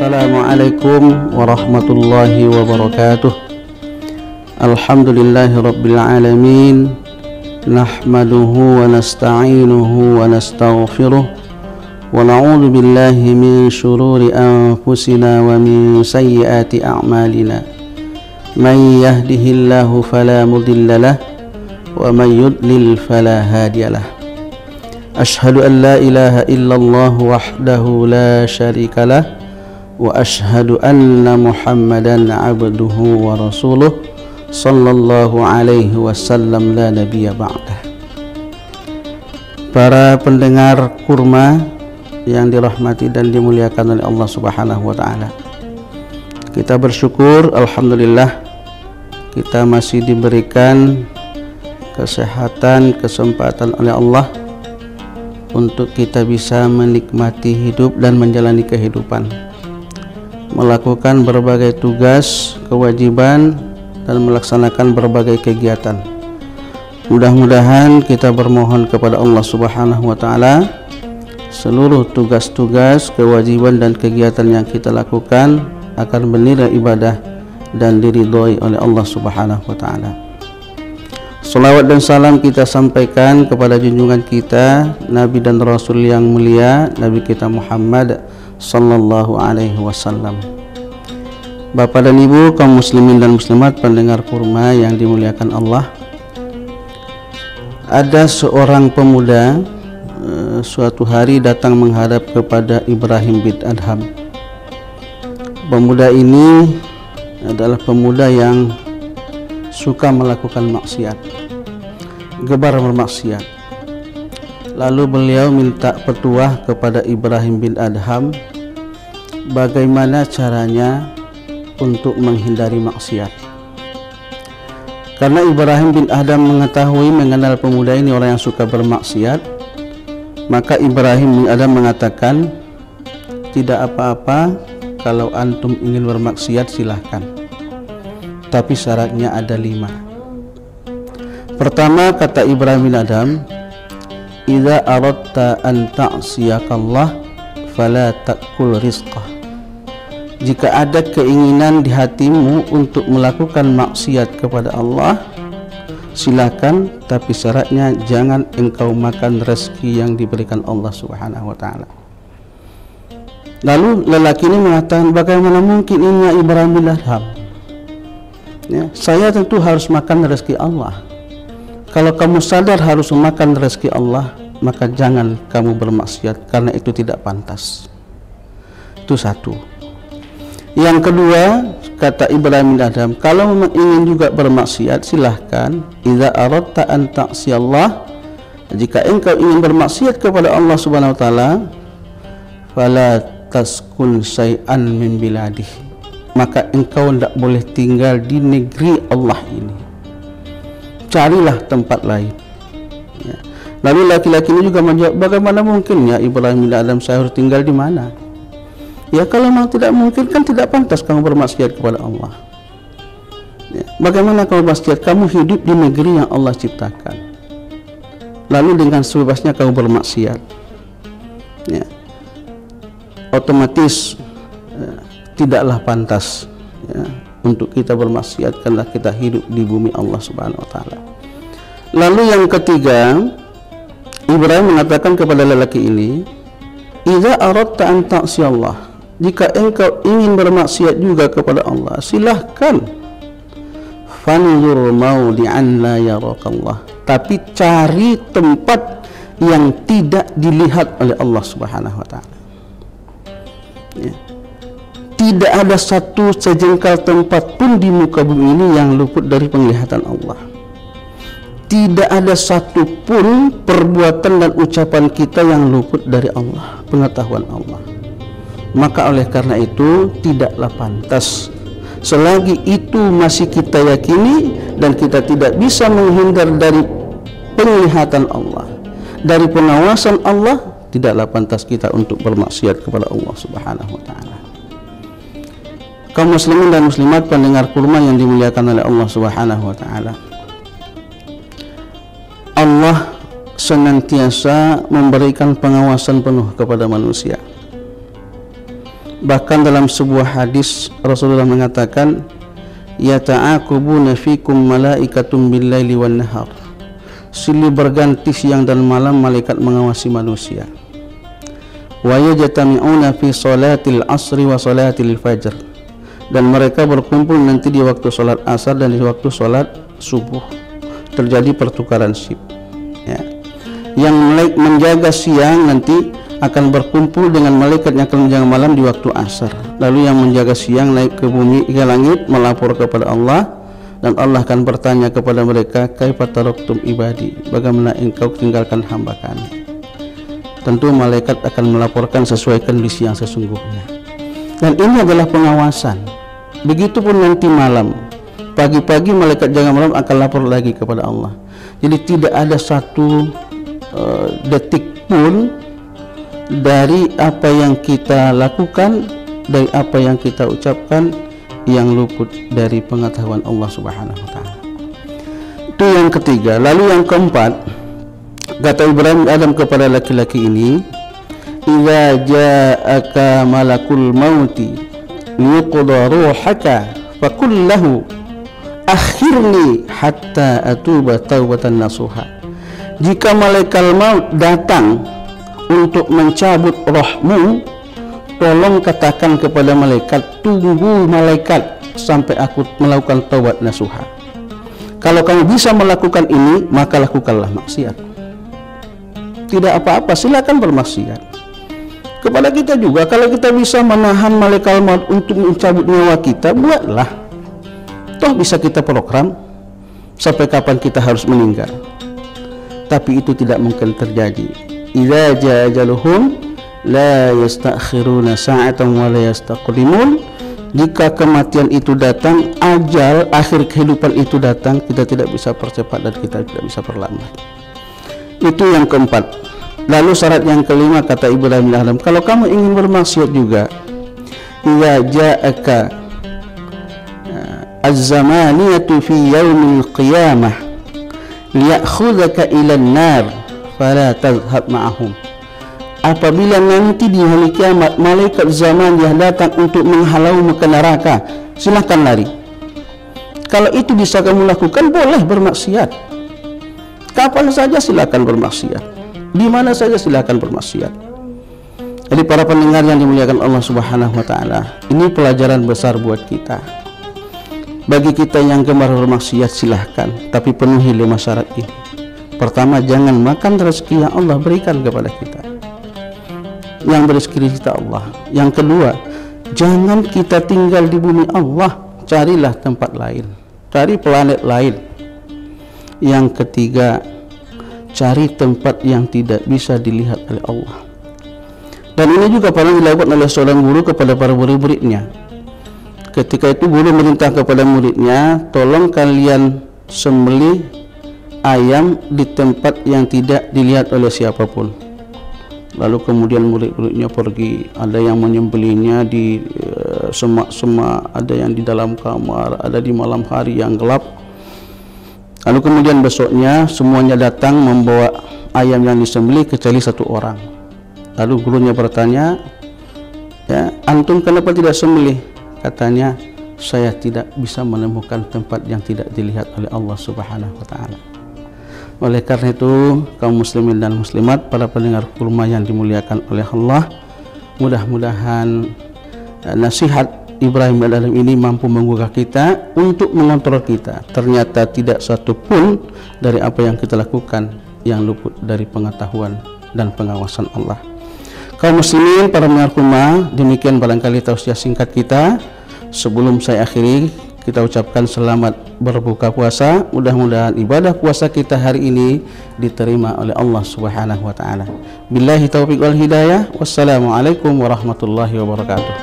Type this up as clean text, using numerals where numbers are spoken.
Assalamualaikum warahmatullahi wabarakatuh. Alhamdulillahi rabbil alamin. Nahmaduhu wa nasta'inuhu wa nastaghfiruh. Wa na'udzu billahi min syururi anfusina wa min sayyiati a'malina. Man yahdihillahu fala mudilla lahu wa man yudlil fala hadiyalah. Ashhadu an la ilaha illallah wahdahu la syarika lah wa ashhadu anna Muhammadan abduhu wa rasuluh sallallahu alaihi wasallam la nabiyya ba'dah. Para pendengar kurma yang dirahmati dan dimuliakan oleh Allah Subhanahu wa taala. Kita bersyukur, alhamdulillah, kita masih diberikan kesehatan, kesempatan oleh Allah untuk kita bisa menikmati hidup dan menjalani kehidupan, melakukan berbagai tugas, kewajiban, dan melaksanakan berbagai kegiatan. Mudah-mudahan kita bermohon kepada Allah Subhanahu wa taala, seluruh tugas-tugas, kewajiban dan kegiatan yang kita lakukan akan bernilai ibadah dan diridhoi oleh Allah Subhanahu wa taala. Salawat dan salam kita sampaikan kepada junjungan kita, Nabi dan Rasul yang mulia, Nabi kita Muhammad sallallahu alaihi wasallam. Bapak dan Ibu kaum muslimin dan muslimat pendengar kurma yang dimuliakan Allah. Ada seorang pemuda suatu hari datang menghadap kepada Ibrahim bin Adham. Pemuda ini adalah pemuda yang suka melakukan maksiat, gemar bermaksiat. Lalu beliau minta petuah kepada Ibrahim bin Adham bagaimana caranya untuk menghindari maksiat. Karena Ibrahim bin Adham mengenal pemuda ini orang yang suka bermaksiat, maka Ibrahim bin Adham mengatakan, tidak apa-apa kalau antum ingin bermaksiat silahkan, tapi syaratnya ada 5. Pertama, kata Ibrahim bin Adham, idza aradta an ta'siyakallah fala ta'kul rizqah. Jika ada keinginan di hatimu untuk melakukan maksiat kepada Allah, silakan, tapi syaratnya jangan engkau makan rezeki yang diberikan Allah Subhanahu wa taala. Lalu lelaki ini mengatakan, bagaimana mungkin ini ya Ibrahim bin Adham? Ya, saya tentu harus makan rezeki Allah. Kalau kamu sadar harus makan rezeki Allah, maka jangan kamu bermaksiat, karena itu tidak pantas. Itu satu. Yang kedua, kata Ibrahim bin Adham, kalau memang ingin juga bermaksiat, silahkan. Idza aradta an ta'siyallah, jika engkau ingin bermaksiat kepada Allah Subhanahu wa taala, fala taskun syai'an min biladih, maka engkau tidak boleh tinggal di negeri Allah ini, carilah tempat lain. Ya. Lalu laki-laki ini juga menjawab, bagaimana mungkin ya Ibrahim bin Adham, saya harus tinggal di mana? Ya kalau memang tidak mungkin, kan tidak pantas kamu bermaksiat kepada Allah. Ya. Bagaimana kamu bermaksiat? Kamu hidup di negeri yang Allah ciptakan, lalu dengan sebebasnya kamu bermaksiat, ya, otomatis tidaklah pantas, ya, untuk kita bermaksiat, karena kita hidup di bumi Allah Subhanahu wa taala. Lalu yang ketiga, Ibrahim mengatakan kepada lelaki ini, idza aradta an ta'siyallah, jika engkau ingin bermaksiat juga kepada Allah, silahkan. Fanzur maudi'an la yarakallah, tapi cari tempat yang tidak dilihat oleh Allah Subhanahu wa taala. Ya. Tidak ada satu sejengkal tempat pun di muka bumi ini yang luput dari penglihatan Allah. Tidak ada satu pun perbuatan dan ucapan kita yang luput dari Allah, pengetahuan Allah. Maka oleh karena itu tidaklah pantas, selagi itu masih kita yakini dan kita tidak bisa menghindar dari penglihatan Allah, dari pengawasan Allah, tidaklah pantas kita untuk bermaksiat kepada Allah Subhanahu wa taala. Kaum muslimin dan muslimat pendengar kurma yang dimuliakan oleh Allah Subhanahu wa taala. Allah senantiasa memberikan pengawasan penuh kepada manusia. Bahkan dalam sebuah hadis Rasulullah mengatakan, yata'aqubuna fikum malaikatun bil-laili wan nahar. Silih berganti siang dan malam malaikat mengawasi manusia. Wa yajtami'una fi salatil asri wa salatil fajr. Dan mereka berkumpul nanti di waktu salat asar dan di waktu salat subuh. Terjadi pertukaran shift. Ya. Yang menjaga siang nanti akan berkumpul dengan malaikat yang akan menjaga malam di waktu asar. Lalu yang menjaga siang naik ke bumi, ke langit, melapor kepada Allah, dan Allah akan bertanya kepada mereka, kaifa taraktum ibadi, bagaimana engkau tinggalkan hamba kami. Tentu malaikat akan melaporkan sesuai kondisi yang sesungguhnya. Dan ini adalah pengawasan. Begitupun nanti malam, pagi-pagi malaikat jaga malam akan lapor lagi kepada Allah. Jadi tidak ada satu detik pun dari apa yang kita lakukan, dari apa yang kita ucapkan yang luput dari pengetahuan Allah Subhanahu wa taala. Itu yang ketiga. Lalu yang keempat, kata Ibrahim Adam kepada laki-laki ini, idza ja'aka malakul mauti liyuqda ruhaka faqul lahu akhirni hatta atuba taubatan nasuha. Jika malaikat maut datang untuk mencabut rohmu, tolong katakan kepada malaikat, tunggu malaikat sampai aku melakukan taubat nasuha. Kalau kamu bisa melakukan ini, maka lakukanlah maksiat. Tidak apa-apa, silakan bermaksiat. Kepada kita juga, kalau kita bisa menahan malaikat maut untuk mencabut nyawa kita, buatlah. Toh bisa kita program sampai kapan kita harus meninggal. Tapi itu tidak mungkin terjadi. Idza jaa ajaluhum la yastakhiruna sa'atan wa la yastaqdimun. Jika kematian itu datang, ajal akhir kehidupan itu datang, kita tidak bisa percepat dan kita tidak bisa perlambat. Itu yang keempat. Lalu syarat yang kelima, kata Ibrahim Adam, kalau kamu ingin bermaksiat juga, idza ja'aka az-zamaniyatu fi yaumil qiyamah liya'khudhaka ila an-nar fala tadhhab ma'ahum. Apabila nanti di hari kiamat malaikat zaman yang datang untuk menghalaumu ke neraka, silakan lari. Kalau itu bisa kamu lakukan, boleh bermaksiat. Kapan saja silakan bermaksiat, di mana saja silakan bermaksiat. Jadi para pendengar yang dimuliakan Allah Subhanahu wa taala, ini pelajaran besar buat kita. Bagi kita yang gemar bermaksiat silahkan, tapi penuhi 5 syarat ini. Pertama, jangan makan rezeki yang Allah berikan kepada kita. Yang berizki kita Allah. Yang kedua, jangan kita tinggal di bumi Allah, carilah tempat lain, cari planet lain. Yang ketiga, cari tempat yang tidak bisa dilihat oleh Allah. Dan ini juga pernah dilakukan oleh seorang guru kepada para murid-muridnya. Ketika itu guru merintah kepada muridnya, tolong kalian sembelih ayam di tempat yang tidak dilihat oleh siapapun. Lalu kemudian murid-muridnya pergi, ada yang menyembelihnya di semak-semak, ada yang di dalam kamar, ada di malam hari yang gelap. Lalu kemudian besoknya semuanya datang membawa ayam yang disembelih kecuali 1 orang. Lalu gurunya bertanya, ya, antum kenapa tidak sembelih? Katanya, saya tidak bisa menemukan tempat yang tidak dilihat oleh Allah Subhanahu wa taala. Oleh karena itu, kaum muslimin dan muslimat, para pendengar kurma yang dimuliakan oleh Allah, mudah-mudahan nasihat Ibrahim Adam ini mampu menggugah kita untuk mengontrol kita. Ternyata tidak satu pun dari apa yang kita lakukan yang luput dari pengetahuan dan pengawasan Allah. Kaum muslimin, para pendengar kurma, demikian barangkali tausiah singkat kita. Sebelum saya akhiri, kita ucapkan selamat berbuka puasa. Mudah-mudahan ibadah puasa kita hari ini diterima oleh Allah Subhanahu wa taala. Billahi taufiq wal hidayah. Wassalamualaikum warahmatullahi wabarakatuh.